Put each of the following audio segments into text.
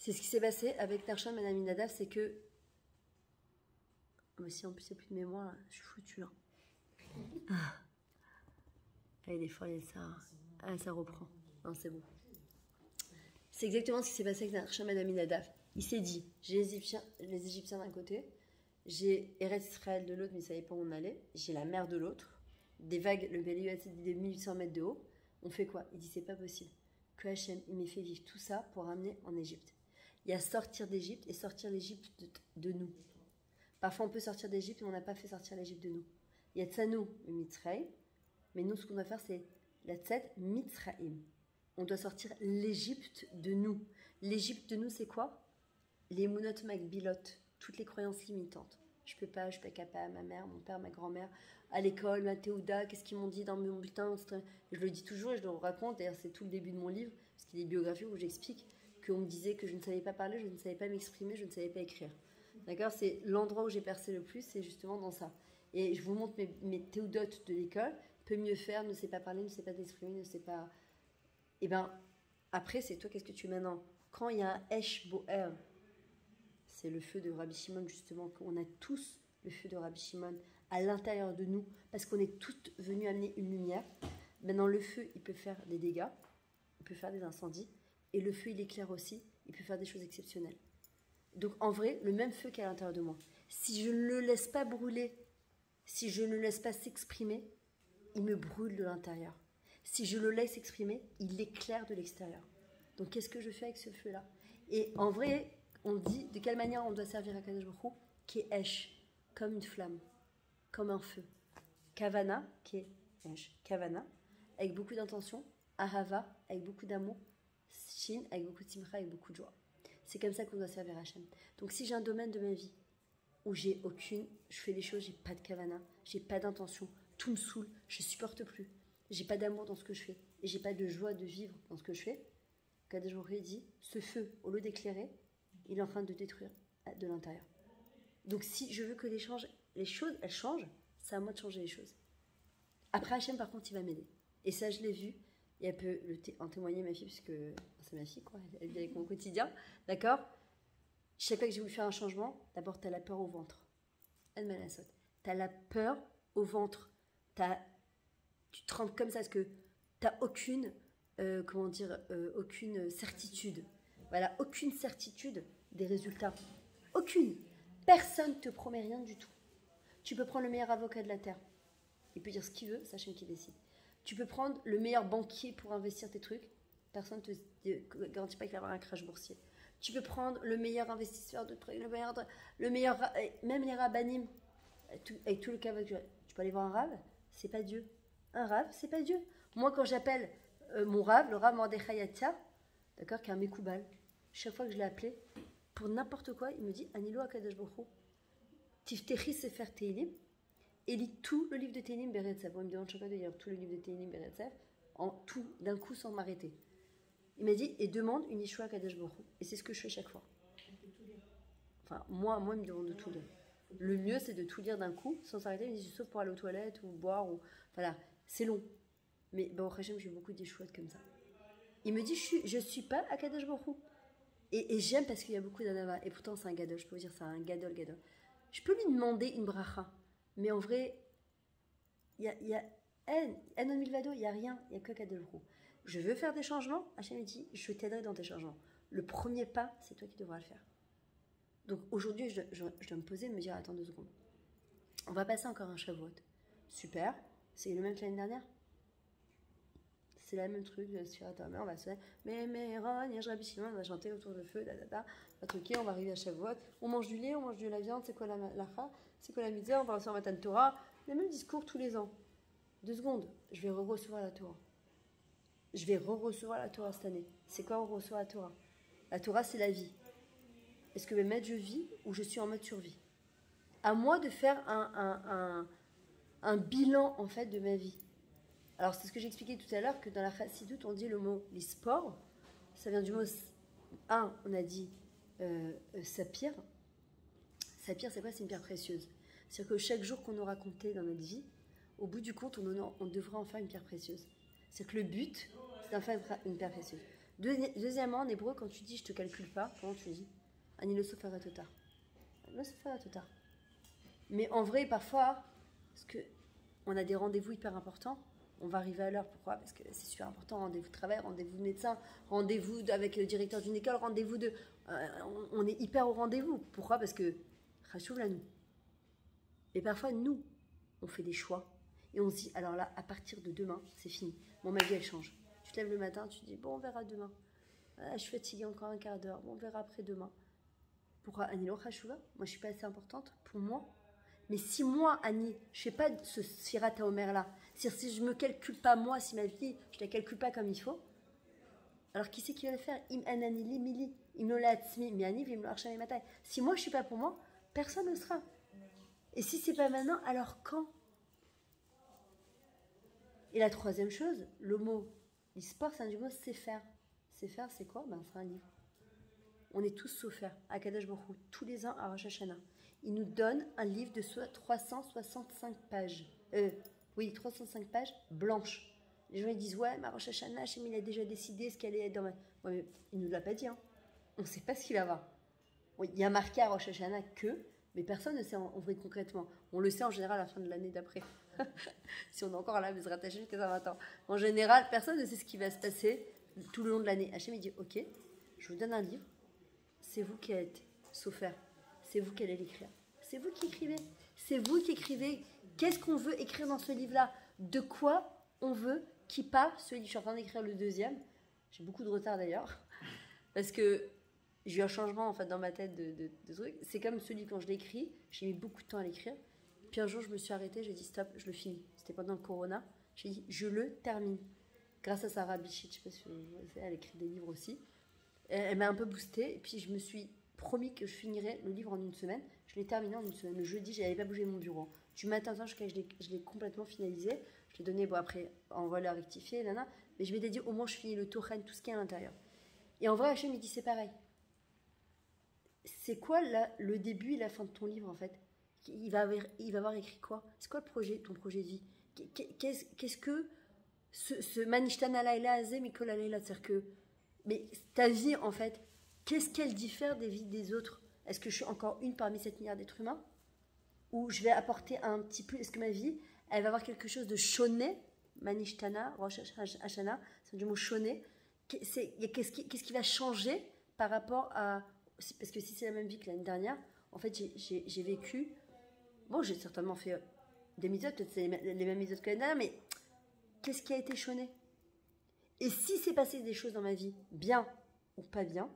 C'est ce qui s'est passé avec Narshon Ben Aminadav, c'est que... Mais si en plus il n'y a plus de mémoire, là, je suis foutue. Hein. Ah, il est fort, ça reprend. Non, c'est bon. C'est exactement ce qui s'est passé avec Narshon Ben Aminadav. Il s'est dit, j'ai les Égyptiens d'un côté, j'ai Eretz Israël de l'autre, mais il ne savait pas où on allait, j'ai la mer de l'autre, des vagues, le Bélieu dit de 1800 mètres de haut. On fait quoi? Il dit, c'est pas possible que Hachem, il m'ait fait vivre tout ça pour ramener en Égypte. Il y a sortir d'Égypte et sortir l'Égypte de nous. Parfois, on peut sortir d'Égypte, mais on n'a pas fait sortir l'Égypte de nous. Il y a Tsanou, le Mitzraïm, mais nous, ce qu'on doit faire, c'est la Tzed Mitzraïm. On doit sortir l'Égypte de nous. L'Égypte de nous, c'est quoi? Les Mounot Makbilot, toutes les croyances limitantes. Je peux pas, je suis pas capable, ma mère, mon père, ma grand-mère, à l'école, ma Théouda, qu'est-ce qu'ils m'ont dit dans mon bulletin? Je le dis toujours et je le raconte, d'ailleurs c'est tout le début de mon livre, parce qu'il y a des biographies où j'explique qu'on me disait que je ne savais pas parler, je ne savais pas m'exprimer, je ne savais pas écrire. D'accord? C'est l'endroit où j'ai percé le plus, c'est justement dans ça. Et je vous montre mes théodotes de l'école, peut mieux faire, ne sait pas parler, ne sait pas t'exprimer, ne sait pas... Et bien, après, c'est toi, qu'est-ce que tu es maintenant? Quand il y a un Esh Boer, c'est le feu de Rabbi Shimon, justement, qu'on a tous le feu de Rabbi Shimon à l'intérieur de nous, parce qu'on est toutes venues amener une lumière. Maintenant, le feu, il peut faire des dégâts, il peut faire des incendies, et le feu, il éclaire aussi, il peut faire des choses exceptionnelles. Donc, en vrai, le même feu qu'à l'intérieur de moi, si je ne le laisse pas brûler, si je ne le laisse pas s'exprimer, il me brûle de l'intérieur. Si je le laisse exprimer, il éclaire de l'extérieur. Donc, qu'est-ce que je fais avec ce feu-là? Et en vrai, on dit de quelle manière on doit servir à Kadosh Baruch Hu, qui est Esh, comme une flamme, comme un feu. Kavana, qui est Esh, Kavana, avec beaucoup d'intention. Ahava, avec beaucoup d'amour. Shin, avec beaucoup de simcha, avec beaucoup de joie. C'est comme ça qu'on doit servir Hachem. Donc si j'ai un domaine de ma vie où je fais des choses, j'ai pas de kavana, j'ai pas d'intention, tout me saoule, je supporte plus, j'ai pas d'amour dans ce que je fais, et j'ai pas de joie de vivre dans ce que je fais, Kadosh Baruch Hu dit, ce feu, au lieu d'éclairer, il est en train de détruire de l'intérieur. Donc si je veux que les choses, elles changent, c'est à moi de changer les choses. Après Hachem, par contre, il va m'aider. Et ça, je l'ai vu. Et elle peut en témoigner, ma fille, puisque c'est ma fille, quoi. Elle vit avec mon quotidien. D'accord? Chaque fois que j'ai voulu faire un changement, d'abord, tu as la peur au ventre. Elle m'a la saute. Tu as la peur au ventre. Tu te rends comme ça, parce que tu n'as aucune, aucune certitude. Voilà, aucune certitude des résultats. Aucune. Personne ne te promet rien du tout. Tu peux prendre le meilleur avocat de la Terre. Il peut dire ce qu'il veut, c'est Hachem qui décide. Tu peux prendre le meilleur banquier pour investir tes trucs. Personne ne te garantit pas qu'il va y avoir un crash boursier. Tu peux prendre le meilleur investisseur de trucs, le meilleur, même les rabbinim, avec tout le cas. Tu peux aller voir un rave, c'est pas Dieu. Un rave, c'est pas Dieu. Moi, quand j'appelle mon rave, le rave Mordechai Yatia, d'accord, qui est un Mekoubal, chaque fois que je l'ai appelé, pour n'importe quoi, il me dit Anilo Akadosh Baruch Hu, Tiftechi Sefer Teilim, et lit tout le livre de Teilim Beretzev. Moi, il me demande chaque fois de lire tout le livre de Teilim Beretzev, en tout, d'un coup, sans m'arrêter. Il m'a dit, et demande une Yeshua Kadosh Baruch Hu. Et c'est ce que je fais chaque fois. Enfin, moi, il me demande de tout lire. Le mieux, c'est de tout lire d'un coup, sans s'arrêter. Il me dit, sauf pour aller aux toilettes ou boire. Ou... Voilà, c'est long. Mais bon, après, j'ai beaucoup d'Yeshua comme ça. Il me dit, je suis pas à Kadosh Baruch Hu. Et j'aime parce qu'il y a beaucoup d'anava. Et pourtant, c'est un gadol. Je peux vous dire, c'est un gadol. Je peux lui demander une bracha. Mais en vrai, il y a Enon Milvado, il n'y a rien, il n'y a que Kadosh Baruch Hu. Je veux faire des changements, Hachem me dit, je t'aiderai dans tes changements. Le premier pas, c'est toi qui devras le faire. Donc aujourd'hui, je dois me poser et me dire, attends 2 secondes. On va passer encore un Shavuot. Super, c'est le même que l'année dernière. C'est le même truc, sur Internet, on va se faire, mais Ron, Yesh Rabbi Shimon, on va chanter autour du feu, on va truquer, on va arriver à Shavuot, on mange du lait, on mange de la viande, c'est quoi la lacha, c'est quoi la mitzvah, on va recevoir Matan Torah, le même discours tous les ans. 2 secondes, je vais recevoir la Torah. Je vais recevoir la Torah cette année. C'est quoi on reçoit la Torah? La Torah, c'est la vie. Est-ce que je vis ou je suis en mode survie? À moi de faire un bilan, en fait, de ma vie. Alors, c'est ce que j'expliquais tout à l'heure, que dans la Chassidoute, on dit le mot les sports. Ça vient du mot... on a dit saphir. Saphir, c'est quoi? C'est une pierre précieuse. C'est-à-dire que chaque jour qu'on aura compté dans notre vie, au bout du compte, on devra en faire une pierre précieuse. C'est-à-dire que le but, c'est d'en faire une pierre précieuse. Deuxièmement, en hébreu, quand tu dis je te calcule pas, comment tu dis? Ani lo sofara tota. Lo sofara tota. Mais en vrai, parfois, parce que on a des rendez-vous hyper importants, on va arriver à l'heure. Pourquoi? Parce que c'est super important. Rendez-vous de travail, rendez-vous de médecin, rendez-vous avec le directeur d'une école, rendez-vous de... on est hyper au rendez-vous. Pourquoi? Parce que Rachouv là nous. Et parfois, nous, on fait des choix. Et on se dit, alors là, à partir de demain, c'est fini. Bon, ma vie, elle change. Tu te lèves le matin, tu te dis, bon, on verra demain. Ah, je suis fatiguée encore un quart d'heure. Bon, on verra après demain. Pourquoi? Anilo Rachouva, moi, je suis pas assez importante pour moi. Mais si moi, Annie, je ne fais pas ce Sirat Haomer là, c'est-à-dire si je ne me calcule pas moi, si ma vie, je ne la calcule pas comme il faut, alors qui c'est qui va le faire? Im Anani li mili, im no la'atzmi, mi ani vim lo arshami matai. Si moi je ne suis pas pour moi, personne ne sera. Et si c'est pas maintenant, alors quand? Et la troisième chose, le mot l'e-sport, c'est un du mot c'est faire. C'est faire, c'est quoi? Ben, c'est un livre. On est tous soufferts à Kadosh Baruch Hu, tous les ans à Rosh Hashanah. Il nous donne un livre de 365 pages. Oui, 305 pages blanches. Les gens ils disent ouais, mais Rosh Hashanah, Hachem, il a déjà décidé ce qu'elle est dans ma... Ouais, mais il ne nous l'a pas dit. Hein. On ne sait pas ce qu'il va avoir. Oui, il y a marqué à Rosh Hashanah que, mais personne ne sait en vrai concrètement. On le sait en général à la fin de l'année d'après. Si on est encore là, mais se rattacher jusqu'à 20 ans. En général, personne ne sait ce qui va se passer tout le long de l'année. Hachem, il dit ok, je vous donne un livre. C'est vous qui êtes souffert. C'est vous qui allez l'écrire. C'est vous qui écrivez. C'est vous qui écrivez. Qu'est-ce qu'on veut écrire dans ce livre-là? De quoi on veut qui parle? Je suis en train d'écrire le deuxième. J'ai beaucoup de retard d'ailleurs. Parce que j'ai eu un changement en fait dans ma tête de trucs. C'est comme celui quand je l'écris. J'ai mis beaucoup de temps à l'écrire. Puis un jour, je me suis arrêtée. J'ai dit stop, je le finis. C'était pendant le Corona. J'ai dit je le termine. Grâce à Sarah Bichit, je sais pas si vous savez, elle écrit des livres aussi. Elle m'a un peu boostée. Et puis je me suis promis que je finirais le livre en une semaine. Je l'ai terminé en une semaine. Le jeudi, je n'avais pas bougé mon bureau. Du matin au soir, je l'ai complètement finalisé. Je l'ai donné, bon après, en voilà rectifié, nana. Mais je m'étais dit, au moins, je finis le Tochen, tout ce qui est à l'intérieur. Et en vrai, Hachem, il dit, c'est pareil. C'est quoi le début et la fin de ton livre, en fait? Il va avoir écrit quoi? C'est quoi ton projet de vie? Qu'est-ce que ce Manishtana Laila Azé, Mikola Laila, c'est-à-dire que, mais ta vie, en fait, qu'est-ce qu'elle diffère des vies des autres? Est-ce que je suis encore une parmi 7 milliards d'êtres humains? Ou je vais apporter un petit peu... Est-ce que ma vie, elle va avoir quelque chose de shoné? Manishtana, Rosh Hashanah, c'est du mot shoné. Qu'est-ce qui va changer par rapport à... Parce que si c'est la même vie que l'année dernière, en fait, j'ai vécu... Bon, j'ai certainement fait des mitzvot, peut-être c'est les mêmes mitzvot que l'année dernière, mais qu'est-ce qui a été shoné? Et si c'est passé des choses dans ma vie, bien ou pas bien,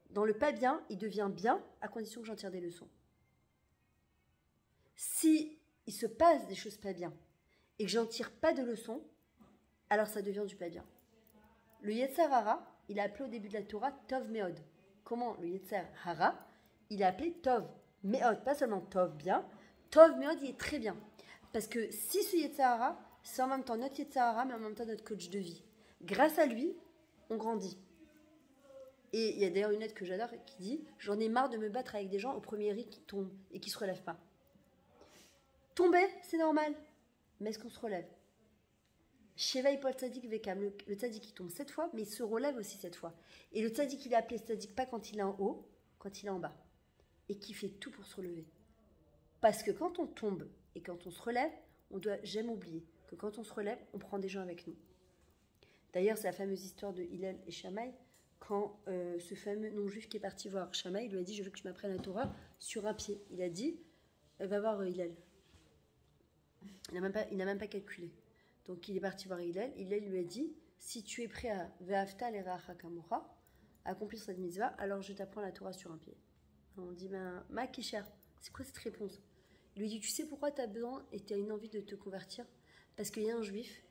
dans le pas bien, il devient bien à condition que j'en tire des leçons. Si il se passe des choses pas bien et que j'en tire pas de leçons, alors ça devient du pas bien. Le Yetzer Hara, il a appelé au début de la Torah Tov Meod. Comment le Yetzer Hara, il a appelé Tov Meod, pas seulement Tov bien, Tov Meod, il est très bien. Parce que si ce Yetzer Hara, c'est en même temps notre Yetzer Hara, mais en même temps notre coach de vie. Grâce à lui, on grandit. Et il y a d'ailleurs une lettre que j'adore qui dit « J'en ai marre de me battre avec des gens au premier riz qui tombent et qui ne se relèvent pas. » Tomber, c'est normal. Mais est-ce qu'on se relève? Sheva Ipol Tzadik Vekam, le Tzadik il tombe 7 fois, mais il se relève aussi 7 fois. Et le Tzadik il est appelé Tzadik pas quand il est en haut, quand il est en bas. Et qui fait tout pour se relever. Parce que quand on tombe et quand on se relève, on doit jamais oublier que quand on se relève, on prend des gens avec nous. D'ailleurs, c'est la fameuse histoire de Hillel et Shammai. Quand ce fameux non-juif qui est parti voir Shammai, il lui a dit « Je veux que tu m'apprennes la Torah sur un pied ». Il a dit « Va voir Hillel ». Il n'a même pas calculé. Donc il est parti voir Hillel. Hillel lui a dit « Si tu es prêt à Ve'afta l'eracha kamocha, à accomplir cette mitzvah, alors je t'apprends la Torah sur un pied ». On dit « Ma Kisher, c'est quoi cette réponse ?» Il lui dit « Tu sais pourquoi tu as besoin et tu as une envie de te convertir? Parce qu'il y a un juif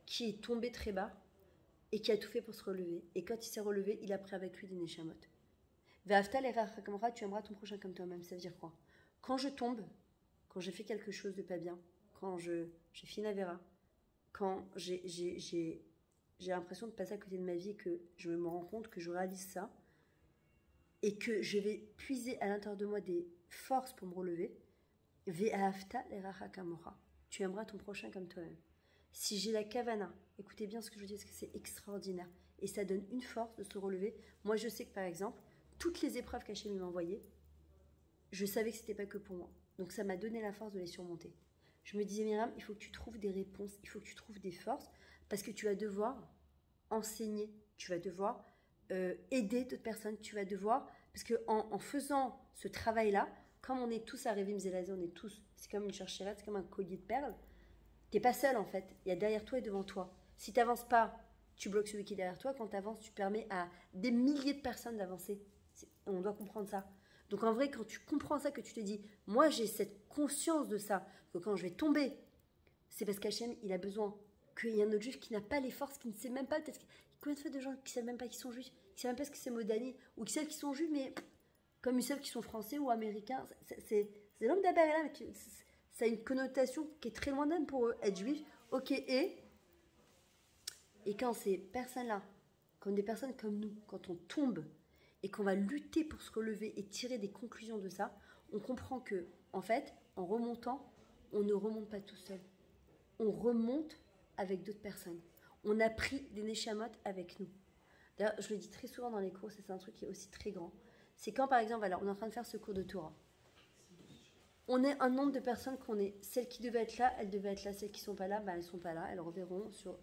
qui est tombé très bas et qui a tout fait pour se relever. Et quand il s'est relevé, il a pris avec lui des neshamot. Ve'afta l'eracha kamocha, tu aimeras ton prochain comme toi-même. Ça veut dire quoi? Quand je tombe, quand j'ai fait quelque chose de pas bien, quand j'ai fait une avéra, quand j'ai l'impression de passer à côté de ma vie et que je me rends compte que je réalise ça et que je vais puiser à l'intérieur de moi des forces pour me relever, Ve'afta l'eracha kamocha, tu aimeras ton prochain comme toi-même. Si j'ai la kavana, écoutez bien ce que je dis parce que c'est extraordinaire. et ça donne une force de se relever. Moi, je sais que par exemple, toutes les épreuves qu'Hachem m'a envoyées, je savais que c'était pas que pour moi. Donc ça m'a donné la force de les surmonter. Je me disais, Myriam, il faut que tu trouves des réponses, il faut que tu trouves des forces, parce que tu vas devoir enseigner, tu vas devoir aider d'autres personnes, tu vas devoir, parce que en faisant ce travail-là, comme on est tous à Révim Zelazé, on est tous, c'est comme une cherchérette, c'est comme un collier de perles, t'es pas seul en fait, il y a derrière toi et devant toi. Si tu n'avances pas, tu bloques celui qui est derrière toi. Quand tu avances, tu permets à des milliers de personnes d'avancer. On doit comprendre ça. Donc en vrai, quand tu comprends ça, que tu te dis, moi j'ai cette conscience de ça, que quand je vais tomber, c'est parce qu'Hachem, il a besoin qu'il y ait un autre juif qui n'a pas les forces, qui ne sait même pas, peut-être combien de fois de gens qui ne savent même pas qu'ils sont juifs, qui ne savent même pas ce que c'est mot d'année, ou qui savent qu'ils sont juifs, mais comme ils savent qu'ils sont français ou américains, c'est l'homme d'Aber là, mais ça a une connotation qui est très lointaine pour eux, être juif. Ok, et quand ces personnes-là, comme des personnes comme nous, quand on tombe et qu'on va lutter pour se relever et tirer des conclusions de ça, on comprend que, en fait, en remontant, on ne remonte pas tout seul. On remonte avec d'autres personnes. On a pris des neshamot avec nous. D'ailleurs, je le dis très souvent dans les cours, c'est un truc qui est aussi très grand. C'est quand, par exemple, alors, on est en train de faire ce cours de Torah. On est un nombre de personnes qu'on est. Celles qui devaient être là, elles devaient être là. Celles qui ne sont pas là, bah, elles ne sont pas là. Elles reverront sur...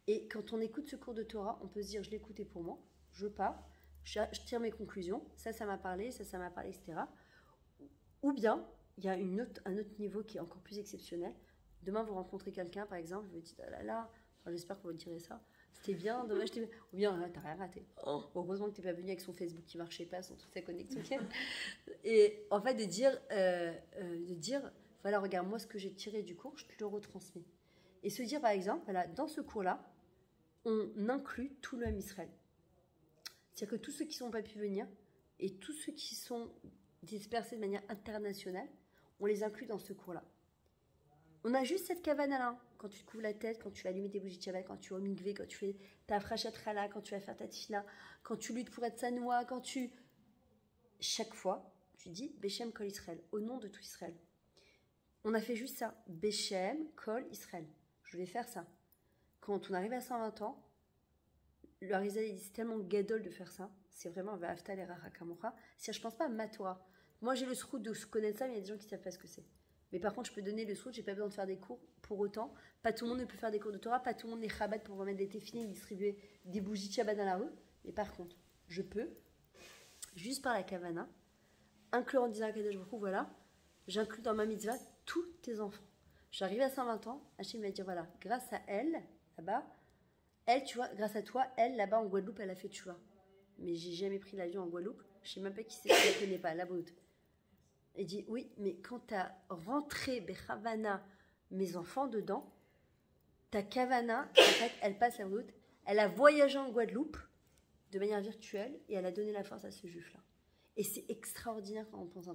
Et quand on écoute ce cours de Torah, on peut se dire, je l'ai écouté pour moi, je pars, je tire mes conclusions, ça m'a parlé, ça m'a parlé, etc. Ou bien, il y a un autre niveau qui est encore plus exceptionnel. Demain, vous rencontrez quelqu'un, par exemple, vous vous dites, ah là là, enfin, j'espère qu'on va dire ça, c'était bien, dommage, t'es bien. Ou bien, t'as rien raté. Oh, heureusement que t'es pas venu avec son Facebook qui marchait pas, son toute sa connexion. Et en fait, de dire, voilà, regarde, moi, ce que j'ai tiré du cours, je te le retransmets. Et se dire, par exemple, voilà, dans ce cours-là, on inclut tout le Israël. C'est-à-dire que tous ceux qui n'ont pas pu venir et tous ceux qui sont dispersés de manière internationale, on les inclut dans ce cours-là. On a juste cette kavana-là. Quand tu te couvres la tête, quand tu vas allumer tes bougies de Shabbat, quand tu vas au mikvé, quand tu fais ta frachatrala, quand tu vas faire ta tfila, quand tu luttes pour être sanoua, quand tu... Chaque fois, tu dis Beshem Kol Israël, au nom de tout Israël. On a fait juste ça. Beshem Kol Israël. Je vais faire ça. Quand on arrive à 120 ans, le Harizal il dit c'est tellement gadol de faire ça. C'est vraiment Va'afta l'eracha kamocha. Si je pense pas à ma Torah. Moi j'ai le srout de connaître ça, mais il y a des gens qui savent pas ce que c'est. Mais par contre, je peux donner le srout, j'ai pas besoin de faire des cours pour autant. Pas tout le monde ne peut faire des cours de Torah, pas tout le monde est Chabad pour remettre des téfilines et distribuer des bougies de Shabbat dans la rue. Mais par contre, je peux, juste par la kavana, inclure en disant à Kadosh Baruch Hu, voilà, j'inclus dans ma mitzvah tous tes enfants. J'arrive à 120 ans, Hachem va dire voilà, grâce à elle, là-bas, elle, tu vois, grâce à toi, elle, là-bas en Guadeloupe, elle a fait tchouva. Mais j'ai jamais pris l'avion en Guadeloupe, je sais même pas qui c'est, je la connais pas, la brute. Elle dit oui, mais quand tu as rentré Bechavana, mes enfants dedans, ta kavana, en fait, elle passe la route, elle a voyagé en Guadeloupe de manière virtuelle et elle a donné la force à ce juif-là. Et c'est extraordinaire quand on pense en